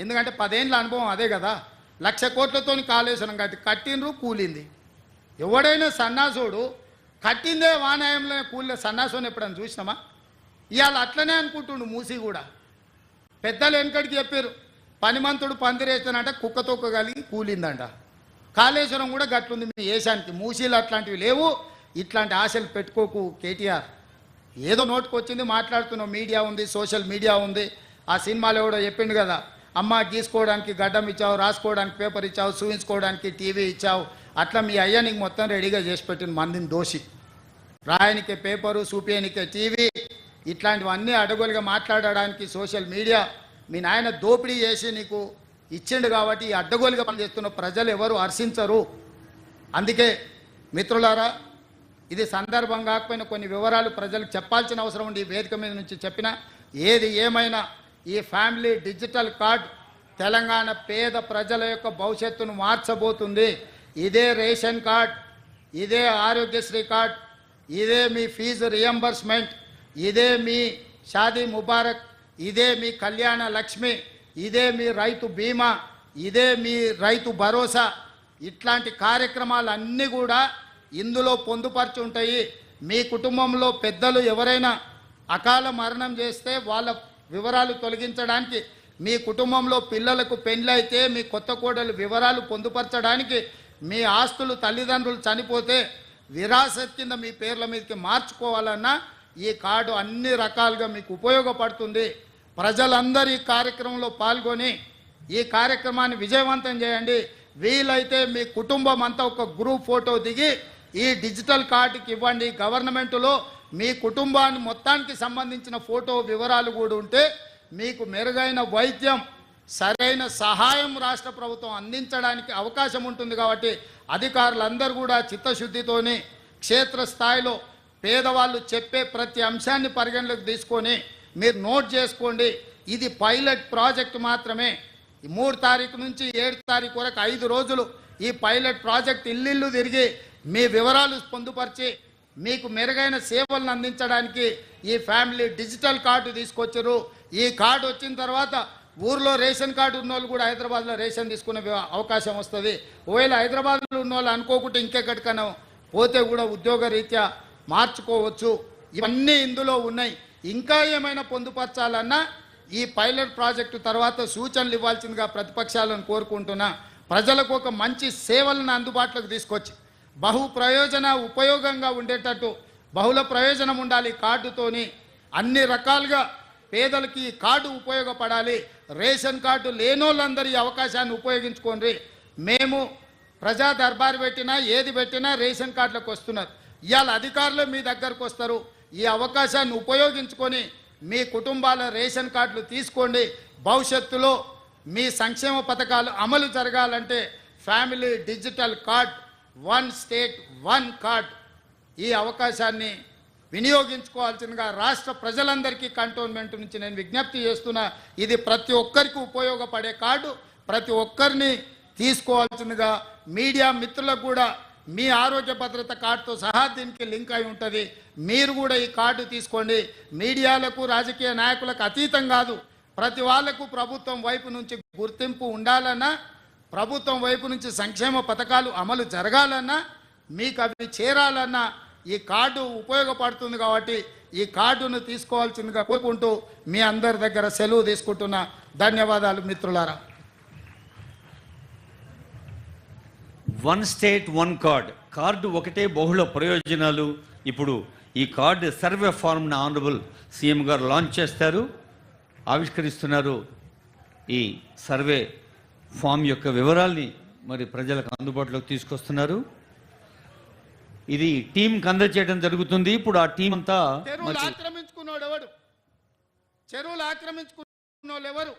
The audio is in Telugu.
ఎందుకంటే 10 ఏళ్ళ అనుభవం అదే కదా. 1,00,000 కోట్లతో కాళేశ్వరం కట్టినరు, కూలింది. ఎవడైనా సన్నాసుడు కట్టిందే వానాయంలో కూలిన సన్నాసుని ఎప్పుడైనా చూసినామా? ఇవాళ అట్లనే అనుకుంటుండు మూసి కూడా. పెద్దలు వెనకడికి చెప్పారు, పనిమంతుడు పందిరేస్తానంట కుక్క తొక్క కలిగి కూలిందంట. కాళేశ్వరం కూడా గట్లుంది మీ ఏషానికి. మూసీలు అట్లాంటివి లేవు. ఇట్లాంటి ఆశలు పెట్టుకోకు కేటీఆర్. ఏదో నోటుకు వచ్చింది మాట్లాడుతున్నావు. మీడియా ఉంది, సోషల్ మీడియా ఉంది. ఆ సినిమాలో ఎవడో చెప్పిండు కదా, అమ్మ గీసుకోవడానికి గడ్డం ఇచ్చావు, రాసుకోవడానికి పేపర్ ఇచ్చావు, చూయించుకోవడానికి టీవీ ఇచ్చావు. అట్లా మీ అయ్యా నీకు మొత్తం రెడీగా చేసి పెట్టిన మందిని దోషి. రాయనికే పేపరు, చూపించనికే టీవీ, ఇట్లాంటివన్నీ అడగోలుగా మాట్లాడడానికి సోషల్ మీడియా మీ నాయన దోపిడీ చేసి నీకు ఇచ్చిండు కాబట్టి ఈ అడ్డగోలుగా పనిచేస్తున్న ప్రజలు ఎవరు హర్షించరు. అందుకే మిత్రులారా, ఇది సందర్భం కాకపోయినా కొన్ని వివరాలు ప్రజలకు చెప్పాల్సిన అవసరం ఉంది. ఈ వేదిక మీద నుంచి చెప్పిన ఏది ఏమైనా ఈ ఫ్యామిలీ డిజిటల్ కార్డ్ తెలంగాణ పేద ప్రజల యొక్క భవిష్యత్తును మార్చబోతుంది. ఇదే రేషన్ కార్డ్, ఇదే ఆరోగ్యశ్రీ కార్డ్, ఇదే మీ ఫీజు రియంబర్స్మెంట్, ఇదే మీ షాదీ ముబారక్, ఇదే మీ కళ్యాణ లక్ష్మి, ఇదే మీ రైతు బీమా, ఇదే మీ రైతు భరోసా. ఇట్లాంటి కార్యక్రమాలన్నీ కూడా ఇందులో పొందుపరిచి ఉంటాయి. మీ కుటుంబంలో పెద్దలు ఎవరైనా అకాల మరణం చేస్తే వాళ్ళ వివరాలు తొలగించడానికి, మీ కుటుంబంలో పిల్లలకు పెళ్ళైతే మీ కొత్త కోడలు వివరాలు పొందుపరచడానికి, మీ ఆస్తులు తల్లిదండ్రులు చనిపోతే విరాసత్ కింద మీ పేర్ల మీదకి మార్చుకోవాలన్నా ఈ కార్డు అన్ని రకాలుగా మీకు ఉపయోగపడుతుంది. ప్రజలందరూ ఈ కార్యక్రమంలో పాల్గొని ఈ కార్యక్రమాన్ని విజయవంతం చేయండి. వీలైతే మీ కుటుంబం అంతా ఒక గ్రూప్ ఫోటో దిగి ఈ డిజిటల్ కార్డుకి ఇవ్వండి. గవర్నమెంట్లో మీ కుటుంబాన్ని మొత్తానికి సంబంధించిన ఫోటో వివరాలు కూడా ఉంటే మీకు మెరుగైన వైద్యం, సరైన సహాయం రాష్ట్ర ప్రభుత్వం అందించడానికి అవకాశం ఉంటుంది. కాబట్టి అధికారులందరూ కూడా చిత్తశుద్ధితోని క్షేత్రస్థాయిలో పేదవాళ్ళు చెప్పే ప్రతి అంశాన్ని పరిగణలోకి తీసుకొని మీరు నోట్ చేసుకోండి. ఇది పైలట్ ప్రాజెక్ట్ మాత్రమే. 3 తారీఖు నుంచి 7 తారీఖు వరకు 5 రోజులు ఈ పైలట్ ప్రాజెక్ట్ ఇల్లు తిరిగి మీ వివరాలు పొందుపరిచి మీకు మెరుగైన సేవలను అందించడానికి ఈ ఫ్యామిలీ డిజిటల్ కార్డు తీసుకొచ్చారు. ఈ కార్డు వచ్చిన తర్వాత ఊర్లో రేషన్ కార్డు ఉన్న వాళ్ళు కూడా హైదరాబాద్లో రేషన్ తీసుకునే అవకాశం వస్తుంది. ఒకవేళ హైదరాబాద్లో ఉన్న వాళ్ళు అనుకోకుంటే ఇంకెక్కడికైనా పోతే కూడా ఉద్యోగ రీత్యా మార్చుకోవచ్చు. ఇవన్నీ ఇందులో ఉన్నాయి. ఇంకా ఏమైనా పొందుపరచాలన్నా ఈ పైలట్ ప్రాజెక్టు తర్వాత సూచనలు ఇవ్వాల్సిందిగా ప్రతిపక్షాలను కోరుకుంటున్నా. ప్రజలకు ఒక మంచి సేవలను అందుబాటులోకి తీసుకొచ్చి బహు ప్రయోజన ఉపయోగంగా ఉండేటట్టు బహుళ ప్రయోజనం ఉండాలి. కార్డుతోని అన్ని రకాలుగా పేదలకి ఈ కార్డు ఉపయోగపడాలి. రేషన్ కార్డు లేనోళ్ళందరూ ఈ అవకాశాన్ని ఉపయోగించుకోండి. మేము ప్రజా దర్బారు పెట్టినా ఏది పెట్టినా రేషన్ కార్డులకు వస్తున్నారు. ఇవాళ అధికారులు మీ దగ్గరకు వస్తారు. ఈ అవకాశాన్ని ఉపయోగించుకొని మీ కుటుంబాల రేషన్ కార్డులు తీసుకోండి. భవిష్యత్తులో మీ సంక్షేమ పథకాలు అమలు జరగాలంటే family digital card, 1 state 1 card, ఈ అవకాశాన్ని వినియోగించుకోవాల్సిందిగా రాష్ట్ర ప్రజలందరికీ కంటోన్మెంట్ నుంచి నేను విజ్ఞప్తి చేస్తున్నా. ఇది ప్రతి ఒక్కరికి ఉపయోగపడే కార్డు. ప్రతి ఒక్కరిని తీసుకోవాల్సిందిగా మీడియా మిత్రులకు కూడా మీ ఆరోగ్య భద్రత కార్డుతో సహా దీనికి లింక్ అయి ఉంటుంది. మీరు కూడా ఈ కార్డు తీసుకోండి. మీడియాలకు రాజకీయ నాయకులకు అతీతం కాదు. ప్రతి వాళ్లకు ప్రభుత్వం వైపు నుంచి గుర్తింపు ఉండాలన్నా, ప్రభుత్వం వైపు నుంచి సంక్షేమ పథకాలు అమలు జరగాలన్నా, మీకు అవి చేరాలన్నా ఈ కార్డు ఉపయోగపడుతుంది. కాబట్టి ఈ కార్డును తీసుకోవాల్సిందిగా కోరుకుంటూ మీ అందరి దగ్గర సెలవు తీసుకుంటున్నా. ధన్యవాదాలు మిత్రులారా. 1 స్టేట్ 1 కార్డు ఒకటే బహుళ ప్రయోజనాలు. ఇప్పుడు ఈ కార్డు సర్వే ఫార్మ్ను ఆనరబుల్ సీఎం గారు లాంచ్ చేస్తారు, ఆవిష్కరిస్తున్నారు. ఈ సర్వే ఫామ్ యొక్క వివరాల్ని మరి ప్రజలకు అందుబాటులోకి తీసుకొస్తున్నారు. ఇది టీంకి అందజేయడం జరుగుతుంది. ఇప్పుడు ఆ టీం అంతా చెరువులు ఆక్రమించుకున్నోడు ఎవరు?